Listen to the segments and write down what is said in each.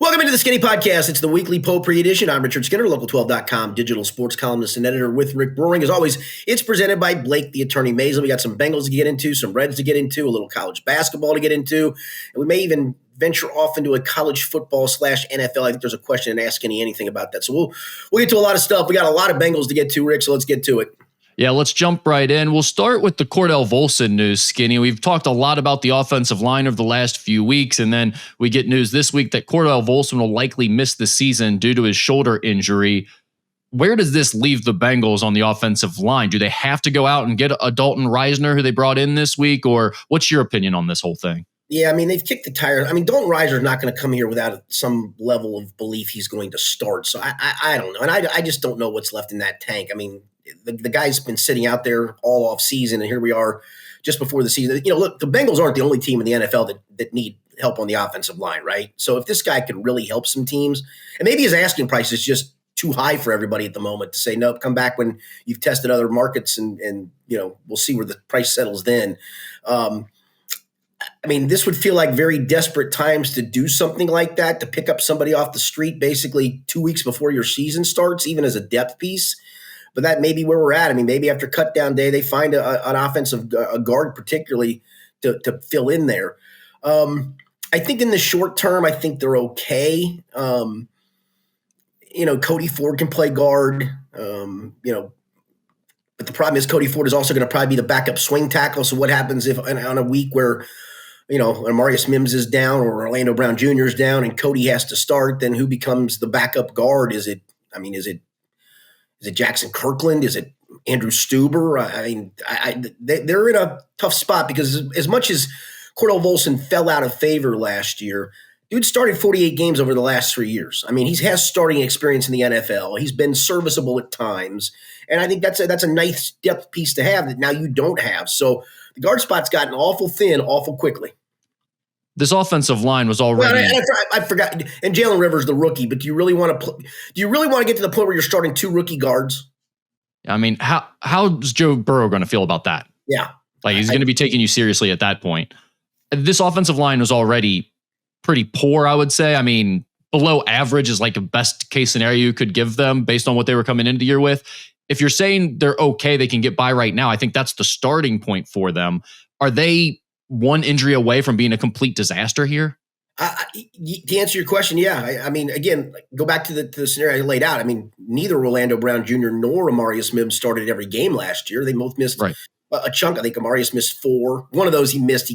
Welcome into the Skinny Podcast. It's the weekly Potpourri edition. I'm Richard Skinner, Local12.com digital sports columnist and editor with Rick Broering. As always, it's presented by Blake, the attorney Mason. We got some Bengals to get into, some Reds to get into, a little college basketball to get into, and we may even venture off into a college football / NFL. I think there's a question and ask anything about that. So we'll get to a lot of stuff. We got a lot of Bengals to get to, Rick, so let's get to it. Yeah, let's jump right in. We'll start with the Cordell Volson news, Skinny. We've talked a lot about the offensive line over the last few weeks, and then we get news this week that Cordell Volson will likely miss the season due to his shoulder injury. Where does this leave the Bengals on the offensive line? Do they have to go out and get a Dalton Reisner who they brought in this week, or what's your opinion on this whole thing? Yeah, I mean, they've kicked the tires. I mean, Dalton Reisner is not going to come here without some level of belief he's going to start. So I don't know. And I just don't know what's left in that tank. I mean, the guy's been sitting out there all off season, and here we are just before the season. You know, look, the Bengals aren't the only team in the NFL that need help on the offensive line, right? So if this guy could really help some teams, and maybe his asking price is just too high for everybody at the moment to say, nope, come back when you've tested other markets and you know, we'll see where the price settles then. I mean, this would feel like very desperate times to do something like that, to pick up somebody off the street basically 2 weeks before your season starts, even as a depth piece. But that may be where we're at. I mean, maybe after cutdown day, they find an offensive guard particularly to fill in there. I think in the short term, I think they're okay. You know, Cody Ford can play guard, you know, but the problem is Cody Ford is also going to probably be the backup swing tackle. So what happens if on a week where, you know, Amarius Mims is down or Orlando Brown Jr. is down and Cody has to start, then who becomes the backup guard? Is it Jackson Kirkland? Is it Andrew Stuber? I mean, they're in a tough spot because as much as Cordell Volson fell out of favor last year, dude started 48 games over the last 3 years. I mean, he has starting experience in the NFL. He's been serviceable at times. And I think that's a nice depth piece to have that now you don't have. So the guard spot's gotten awful thin awful quickly. This offensive line was already. Well, I forgot. And Jalen Rivers, the rookie. But do you really want to get to the point where you're starting two rookie guards? I mean, how's Joe Burrow going to feel about that? Yeah, like he's going to be taking you seriously at that point. This offensive line was already pretty poor, I would say. I mean, below average is like a best case scenario you could give them based on what they were coming into the year with. If you're saying they're okay, they can get by right now, I think that's the starting point for them. Are they one injury away from being a complete disaster here? To answer your question, yeah. I mean, again, go back to the scenario I laid out. I mean, neither Orlando Brown Jr. nor Amarius Mims started every game last year. They both missed a chunk. I think Amarius missed 4. One of those he missed.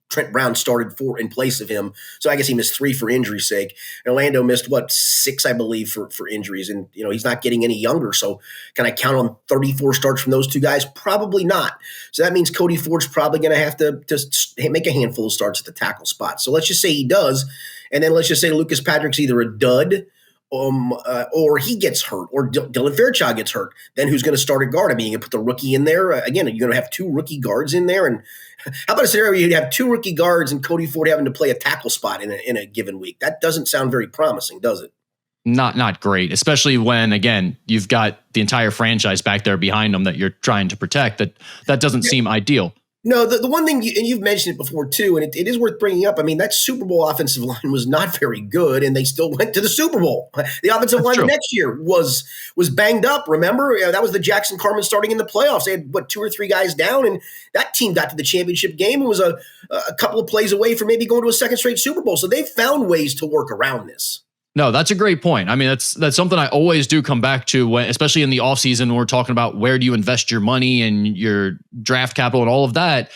Trent Brown started 4 in place of him. So I guess he missed 3 for injury's sake. And Orlando missed 6, I believe, for injuries. And, you know, he's not getting any younger. So can I count on 34 starts from those two guys? Probably not. So that means Cody Ford's probably going to have to make a handful of starts at the tackle spot. So let's just say he does. And then let's just say Lucas Patrick's either a dud or he gets hurt, or Dylan Fairchild gets hurt. Then who's going to start at guard? I mean, you can put the rookie in there. Again, you're going to have 2 rookie guards in there. And how about a scenario where you'd have 2 rookie guards and Cody Ford having to play a tackle spot in a given week? That doesn't sound very promising, does it? Not great, especially when, again, you've got the entire franchise back there behind them that you're trying to protect. That doesn't seem ideal. No, the one thing, and you've mentioned it before too, and it is worth bringing up. I mean, that Super Bowl offensive line was not very good, and they still went to the Super Bowl. The offensive line next year was banged up. Remember, that was the Jackson Carman starting in the playoffs. They had 2 or 3 guys down, and that team got to the championship game and was a couple of plays away from maybe going to a second straight Super Bowl. So they found ways to work around this. No, that's a great point. I mean, that's something I always do come back to, when, especially in the offseason, when we're talking about where do you invest your money and your draft capital and all of that.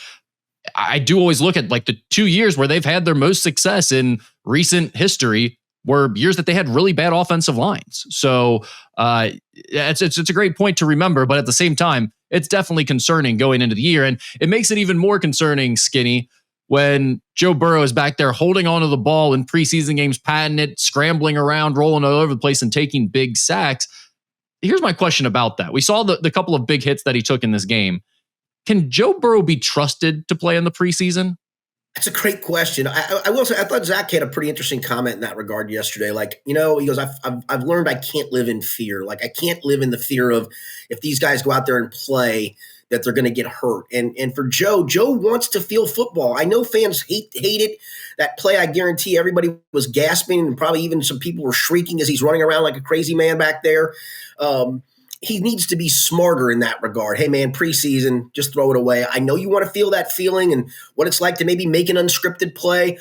I do always look at like the 2 years where they've had their most success in recent history were years that they had really bad offensive lines. So it's a great point to remember, but at the same time, it's definitely concerning going into the year. And it makes it even more concerning, Skinny, when Joe Burrow is back there holding onto the ball in preseason games, patting it, scrambling around, rolling all over the place and taking big sacks. Here's my question about that. We saw the couple of big hits that he took in this game. Can Joe Burrow be trusted to play in the preseason? That's a great question. I will say, I thought Zach had a pretty interesting comment in that regard yesterday. Like, you know, he goes, I've learned I can't live in fear. Like, I can't live in the fear of if these guys go out there and play, that they're going to get hurt. And for Joe wants to feel football. I know fans hate it. That play, I guarantee everybody was gasping, and probably even some people were shrieking as he's running around like a crazy man back there. He needs to be smarter in that regard. Hey, man, preseason, just throw it away. I know you want to feel that feeling and what it's like to maybe make an unscripted play.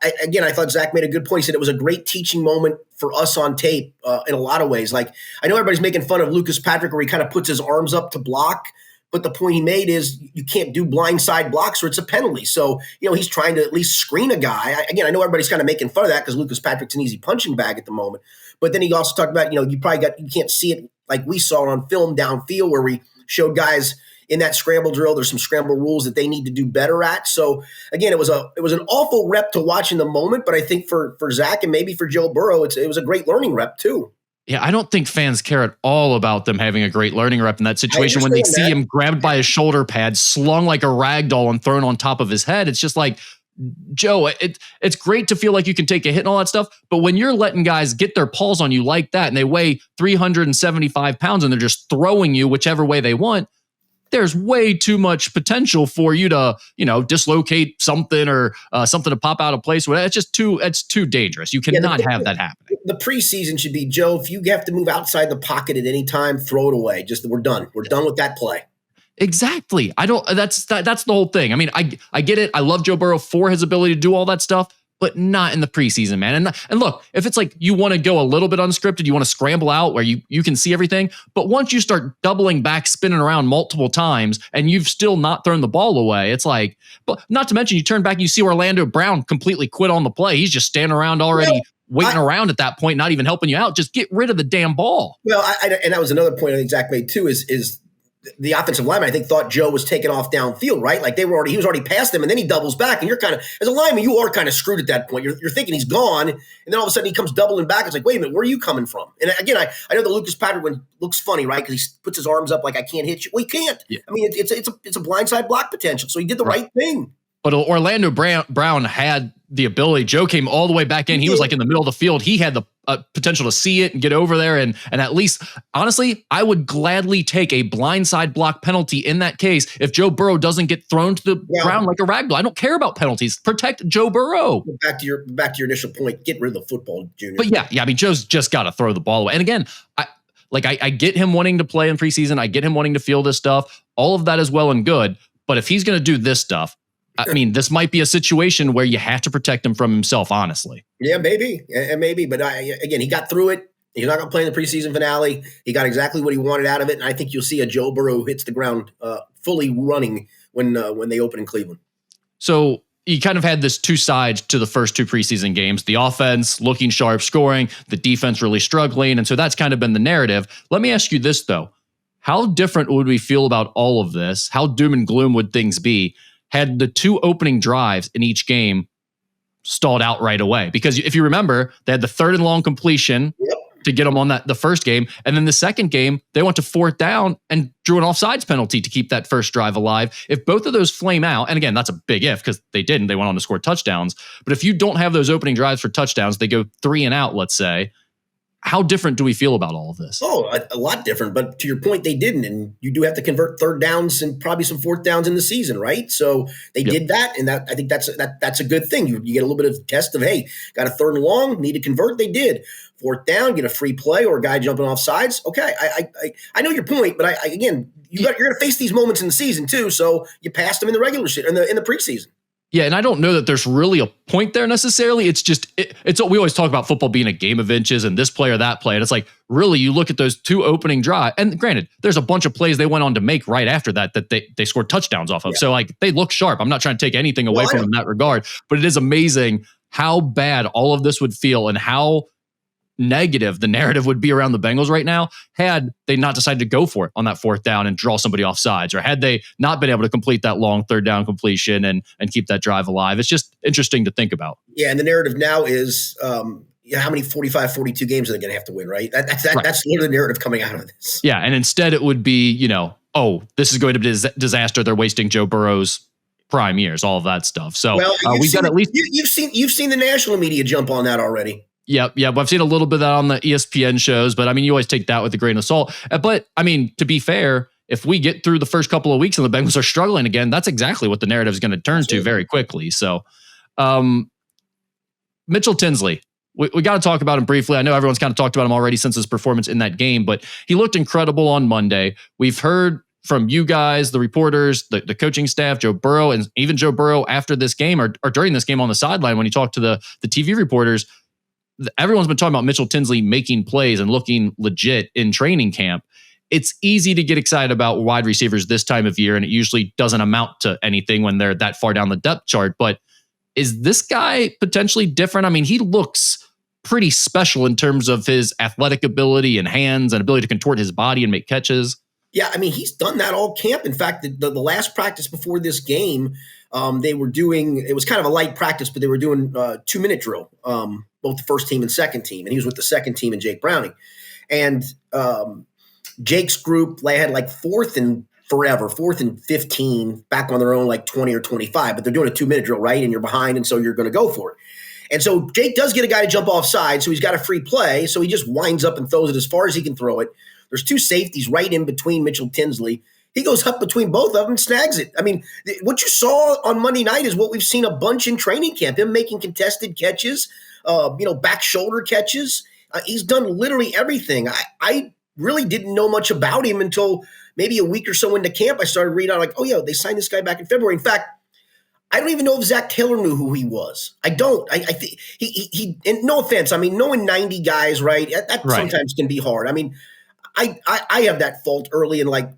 I thought Zach made a good point. He said it was a great teaching moment for us on tape in a lot of ways. Like, I know everybody's making fun of Lucas Patrick where he kind of puts his arms up to block, but the point he made is you can't do blindside blocks or it's a penalty. So, he's trying to at least screen a guy. I know everybody's kind of making fun of that because Lucas Patrick's an easy punching bag at the moment. But then he also talked about, you can't see it like we saw on film downfield where we showed guys in that scramble drill. There's some scramble rules that they need to do better at. So again, it was an awful rep to watch in the moment, but I think for Zach and maybe for Joe Burrow, it was a great learning rep too. Yeah, I don't think fans care at all about them having a great learning rep in that situation when they see him grabbed by his shoulder pad, slung like a rag doll and thrown on top of his head. It's just like, Joe, it's great to feel like you can take a hit and all that stuff, but when you're letting guys get their paws on you like that and they weigh 375 pounds and they're just throwing you whichever way they want, there's way too much potential for you to, dislocate something or something to pop out of place. It's too dangerous. You cannot have that happen. The preseason should be, Joe, if you have to move outside the pocket at any time, throw it away. We're done. We're done with that play. Exactly. That's the whole thing. I mean, I get it. I love Joe Burrow for his ability to do all that stuff, but not in the preseason, man. And look, if it's like you want to go a little bit unscripted, you want to scramble out where you can see everything, but once you start doubling back, spinning around multiple times, and you've still not thrown the ball away, it's like, but not to mention you turn back and you see Orlando Brown completely quit on the play. He's just standing around already. Waiting around at that point, not even helping you out. Just get rid of the damn ball. Well, and that was another point I think Zach made too, is the offensive lineman, I think, thought Joe was taking off downfield, right? Like he was already past them, and then he doubles back, and you're kind of, as a lineman, you are kind of screwed at that point. You're thinking he's gone, and then all of a sudden he comes doubling back. It's like, wait a minute, where are you coming from? And again, I know the Lucas Patrick one looks funny, right? Because he puts his arms up like, I can't hit you. Well, he can't. Yeah. I mean, it's a blindside block potential, so he did the right thing. But Orlando Brown had the ability. Joe came all the way back in. He was like in the middle of the field. He had the potential to see it and get over there. And at least, honestly, I would gladly take a blindside block penalty in that case if Joe Burrow doesn't get thrown to the ground like a ragdoll. I don't care about penalties. Protect Joe Burrow. Back to your initial point. Get rid of the football, Junior. But yeah. I mean, Joe's just got to throw the ball away. And again, I get him wanting to play in preseason. I get him wanting to feel this stuff. All of that is well and good. But if he's going to do this stuff, I mean, this might be a situation where you have to protect him from himself, honestly. Yeah, maybe. But again, he got through it. He's not going to play in the preseason finale. He got exactly what he wanted out of it. And I think you'll see a Joe Burrow who hits the ground fully running when they open in Cleveland. So you kind of had this two sides to the first two preseason games. The offense looking sharp, scoring, the defense really struggling. And so that's kind of been the narrative. Let me ask you this, though. How different would we feel about all of this? How doom and gloom would things be had the two opening drives in each game stalled out right away? Because if you remember, they had the third and long completion to get them on the first game. And then the second game, they went to fourth down and drew an offsides penalty to keep that first drive alive. If both of those flame out, and again, that's a big if because they didn't, they went on to score touchdowns. But if you don't have those opening drives for touchdowns, they go 3 and out, let's say. How different do we feel about all of this? Oh, a lot different. But to your point, they didn't. And you do have to convert third downs and probably some fourth downs in the season, right? So they did that. And I think that's a good thing. You get a little bit of test of, hey, got a third and long, need to convert. They did. Fourth down, get a free play or a guy jumping off sides. Okay, I know your point, but again, you're going to face these moments in the season too. So you passed them in the regular season, in the preseason. Yeah, and I don't know that there's really a point there necessarily. It's just, it's what we always talk about football being a game of inches and this play or that play. And it's like, really, you look at those two opening drives, and granted, there's a bunch of plays they went on to make right after that they scored touchdowns off of. Yeah. So like, they look sharp. I'm not trying to take anything away from them in that regard, but it is amazing how bad all of this would feel and how negative the narrative would be around the Bengals right now had they not decided to go for it on that fourth down and draw somebody off sides, or had they not been able to complete that long third down completion and keep that drive alive. It's just interesting to think about. Yeah, and the narrative now is how many 45, 42 games are they going to have to win, right? That's literally the narrative coming out of this. Yeah, and instead it would be, oh, this is going to be a disaster. They're wasting Joe Burrow's prime years, all of that stuff. So we got at least you've seen the national media jump on that already. Yep. I've seen a little bit of that on the ESPN shows, but I mean, you always take that with a grain of salt. But I mean, to be fair, if we get through the first couple of weeks and the Bengals are struggling again, that's exactly what the narrative is going to turn to very quickly. So, Mitchell Tinsley, we got to talk about him briefly. I know everyone's kind of talked about him already since his performance in that game, but he looked incredible on Monday. We've heard from you guys, the reporters, the coaching staff, Joe Burrow, and even Joe Burrow after this game or during this game on the sideline when he talked to the TV reporters. Everyone's been talking about Mitchell Tinsley making plays and looking legit in training camp. It's easy to get excited about wide receivers this time of year, and it usually doesn't amount to anything when they're that far down the depth chart. But is this guy potentially different? I mean, he looks pretty special in terms of his athletic ability and hands and ability to contort his body and make catches. Yeah, I mean, he's done that all camp. In fact, the last practice before this game, they were doing, it was kind of a light practice, but they were doing 2-minute drill, both the first team and second team. And he was with the second team and Jake Browning. And Jake's group, they had like fourth and 15 back on their own, like 20 or 25, but they're doing a 2-minute drill, right? And you're behind, and so you're going to go for it. And so Jake does get a guy to jump offside, so he's got a free play, so he just winds up and throws it as far as he can throw it. There's two safeties right in between Mitchell Tinsley. He goes up between both of them and snags it. I mean, what you saw on Monday night is what we've seen a bunch in training camp, him making contested catches, back shoulder catches. He's done literally everything. I really didn't know much about him until maybe a week or so into camp. I started reading out like, oh, yeah, they signed this guy back in February. In fact, I don't even know if Zach Taylor knew who he was. I don't. I think he and no offense. I mean, knowing 90 guys, right, that right. Sometimes can be hard. I mean, I have that fault early, and like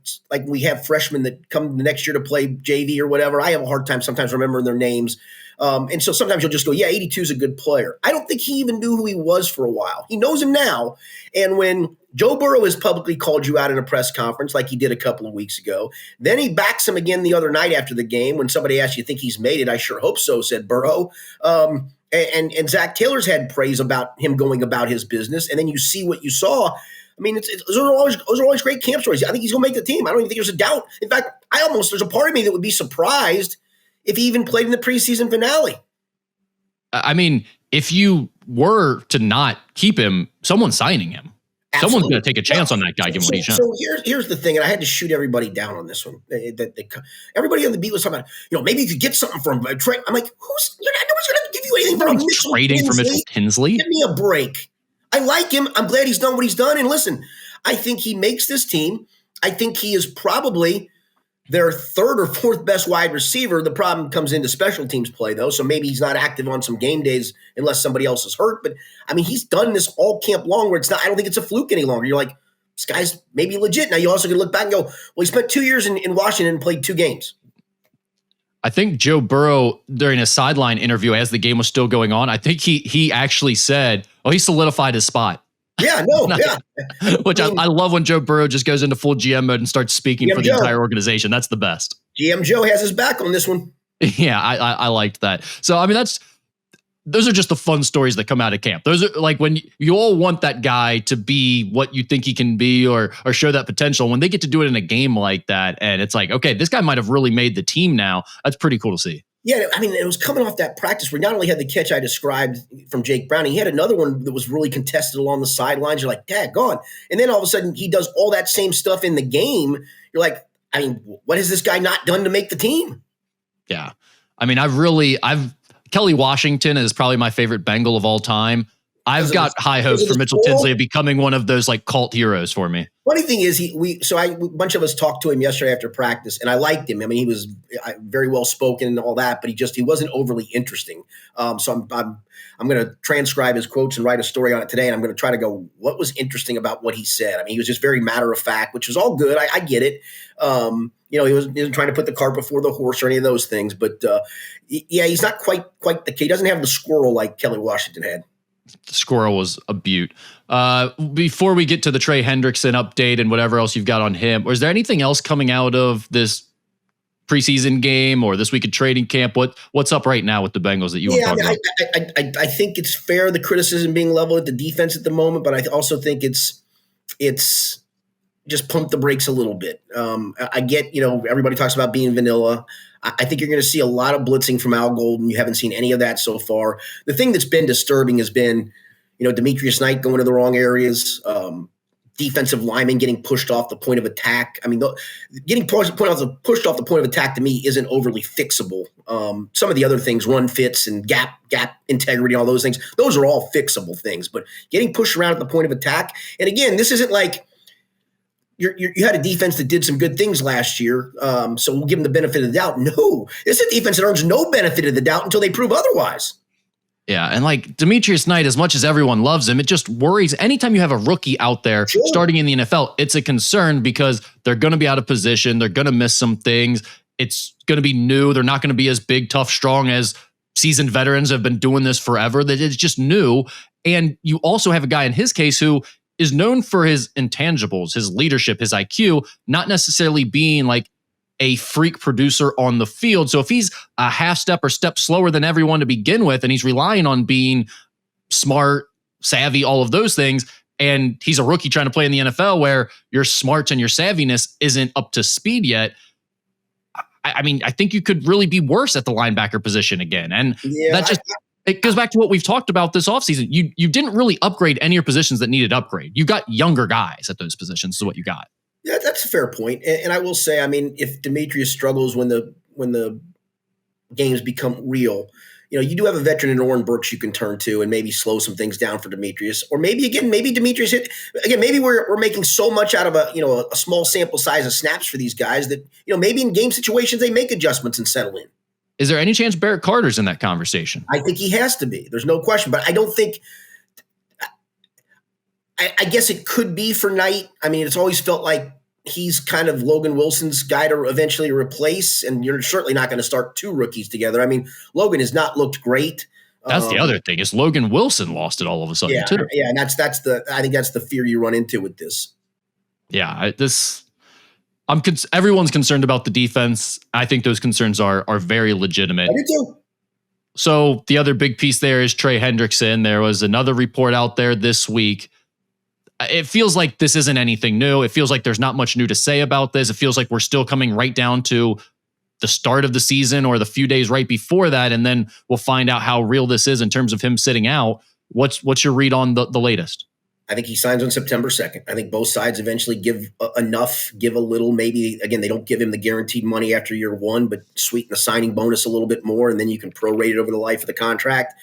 we have freshmen that come the next year to play JV or whatever. I have a hard time sometimes remembering their names. And so sometimes you'll just go, yeah, 82 is a good player. I don't think he even knew who he was for a while. He knows him now. And when Joe Burrow has publicly called you out in a press conference like he did a couple of weeks ago, then he backs him again the other night after the game when somebody asked, you think he's made it? I sure hope so, said Burrow. And Zach Taylor's had praise about him going about his business. And then you see what you saw. I mean, those are always great camp stories. I think he's going to make the team. I don't even think there's a doubt. In fact, there's a part of me that would be surprised if he even played in the preseason finale. I mean, if you were to not keep him, someone's signing him. Absolutely. Someone's going to take a chance on that guy, given what he's shown. So here's the thing, and I had to shoot everybody down on this one. Everybody on the beat was talking about, maybe you could get something from Trey. I'm like, nobody's going to give you anything from Mitchell trading for Mitchell Tinsley. Give me a break. I like him. I'm glad he's done what he's done. And listen, I think he makes this team. I think he is probably their third or fourth best wide receiver. The problem comes into special teams play, though. So maybe he's not active on some game days unless somebody else is hurt. But I mean, he's done this all camp long where I don't think it's a fluke any longer. You're like, this guy's maybe legit. Now you also can look back and go, well, he spent 2 years in Washington and played 2 games. I think Joe Burrow, during a sideline interview as the game was still going on, I think he actually said, he solidified his spot. Yeah, yeah. Which I love when Joe Burrow just goes into full GM mode and starts speaking for the entire organization. That's the best. GM Joe has his back on this one. Yeah, I liked that. So, I mean, those are just the fun stories that come out of camp. Those are like when you all want that guy to be what you think he can be or show that potential. When they get to do it in a game like that, and it's like, okay, this guy might have really made the team now. That's pretty cool to see. Yeah, I mean, it was coming off that practice where not only had the catch I described from Jake Browning, he had another one that was really contested along the sidelines. You're like, daggone. And then all of a sudden he does all that same stuff in the game. You're like, I mean, what has this guy not done to make the team? Yeah. I mean, Kelly Washington is probably my favorite Bengal of all time. I've got high hopes for Mitchell Tinsley of becoming one of those like cult heroes for me. Funny thing is, a bunch of us talked to him yesterday after practice, and I liked him. I mean, he was very well spoken and all that, but he wasn't overly interesting. So I'm going to transcribe his quotes and write a story on it today, and I'm going to try to go, what was interesting about what he said? I mean, he was just very matter of fact, which was all good. I get it. He wasn't trying to put the cart before the horse or any of those things, but yeah, he's not quite he doesn't have the squirrel like Kelly Washington had. The squirrel was a beaut. Before we get to the Trey Hendrickson update and whatever else you've got on him, or is there anything else coming out of this preseason game or this week of training camp? What's up right now with the Bengals that you want to talk about? I think it's fair, the criticism being leveled at the defense at the moment, but I also think it's just pump the brakes a little bit. I get, everybody talks about being vanilla. I think you're going to see a lot of blitzing from Al Golden. You haven't seen any of that so far. The thing that's been disturbing has been, Demetrius Knight going to the wrong areas. defensive linemen getting pushed off the point of attack. I mean, getting pushed off the point of attack to me isn't overly fixable. Some of the other things, run fits and gap integrity, all those things, those are all fixable things. But getting pushed around at the point of attack, and again, this isn't like you had a defense that did some good things last year, so we'll give them the benefit of the doubt. No, this is a defense that earns no benefit of the doubt until they prove otherwise. Yeah, and like Demetrius Knight, as much as everyone loves him, it just worries. Anytime you have a rookie out there starting in the NFL, it's a concern because they're going to be out of position. They're going to miss some things. It's going to be new. They're not going to be as big, tough, strong as seasoned veterans have been doing this forever. That it's just new. And you also have a guy in his case who is known for his intangibles, his leadership, his IQ, not necessarily being like a freak producer on the field. So if he's a half step or step slower than everyone to begin with, and he's relying on being smart, savvy, all of those things, and he's a rookie trying to play in the NFL where your smarts and your savviness isn't up to speed yet, I mean, I think you could really be worse at the linebacker position again. And it goes back to what we've talked about this offseason. You didn't really upgrade any of your positions that needed upgrade. You got younger guys at those positions is what you got. Yeah, that's a fair point. And I will say, I mean, if Demetrius struggles when the games become real, you do have a veteran in Oren Burks you can turn to and maybe slow some things down for Demetrius. Or maybe Demetrius maybe we're making so much out of a small sample size of snaps for these guys that, maybe in game situations they make adjustments and settle in. Is there any chance Barrett Carter's in that conversation? I think he has to be. There's no question. But I don't think – I guess it could be for Knight. I mean, it's always felt like he's kind of Logan Wilson's guy to eventually replace, and you're certainly not going to start two rookies together. I mean, Logan has not looked great. That's the other thing is Logan Wilson lost it all of a sudden too. Yeah, and I think that's the fear you run into with this. Yeah, everyone's concerned about the defense. I think those concerns are very legitimate. I do too. So the other big piece there is Trey Hendrickson. There was another report out there this week. It feels like this isn't anything new. It feels like there's not much new to say about this. It feels like we're still coming right down to the start of the season or the few days right before that, and then we'll find out how real this is in terms of him sitting out. What's your read on the latest? I think he signs on September 2nd. I think both sides eventually give enough, give a little. Maybe, again, they don't give him the guaranteed money after year one, but sweeten the signing bonus a little bit more, and then you can prorate it over the life of the contract.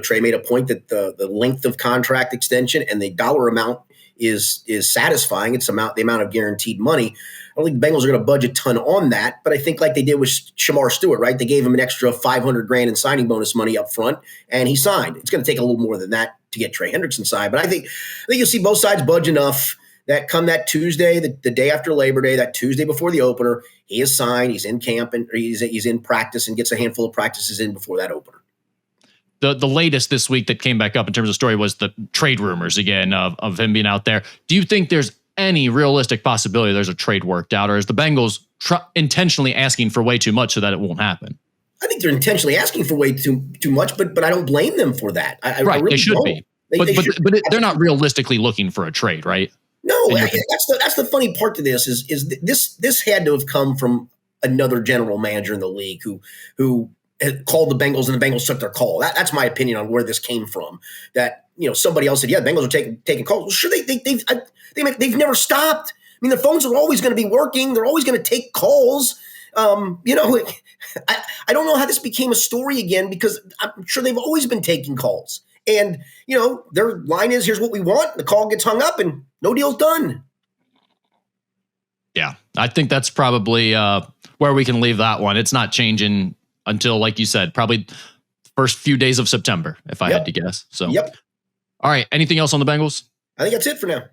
Trey made a point that the length of contract extension and the dollar amount is satisfying. It's the amount of guaranteed money. I don't think the Bengals are going to budge a ton on that, but I think like they did with Shamar Stewart, right? They gave him an extra $500,000 in signing bonus money up front, and he signed. It's going to take a little more than that to get Trey Hendrickson signed, but I think you'll see both sides budge enough that come that Tuesday, the day after Labor Day, that Tuesday before the opener, he is signed, he's in camp, and he's in practice and gets a handful of practices in before that opener. The latest this week that came back up in terms of story was the trade rumors again of him being out there. Do you think there's any realistic possibility there's a trade worked out, or is the Bengals intentionally asking for way too much so that it won't happen? I think they're intentionally asking for way too much, but I don't blame them for that. I really they should don't. be. But they're not realistically looking for a trade, right? No, that's the funny part to this is this had to have come from another general manager in the league who had called the Bengals and the Bengals took their call. That's my opinion on where this came from. That somebody else said, yeah, the Bengals are taking calls. Well, sure, they've never stopped. I mean, their phones are always going to be working. They're always going to take calls. I don't know how this became a story again because I'm sure they've always been taking calls. And, their line is, here's what we want. The call gets hung up and no deal's done. Yeah, I think that's probably where we can leave that one. It's not changing until, like you said, probably first few days of September, if I had to guess. So, yep. All right. Anything else on the Bengals? I think that's it for now.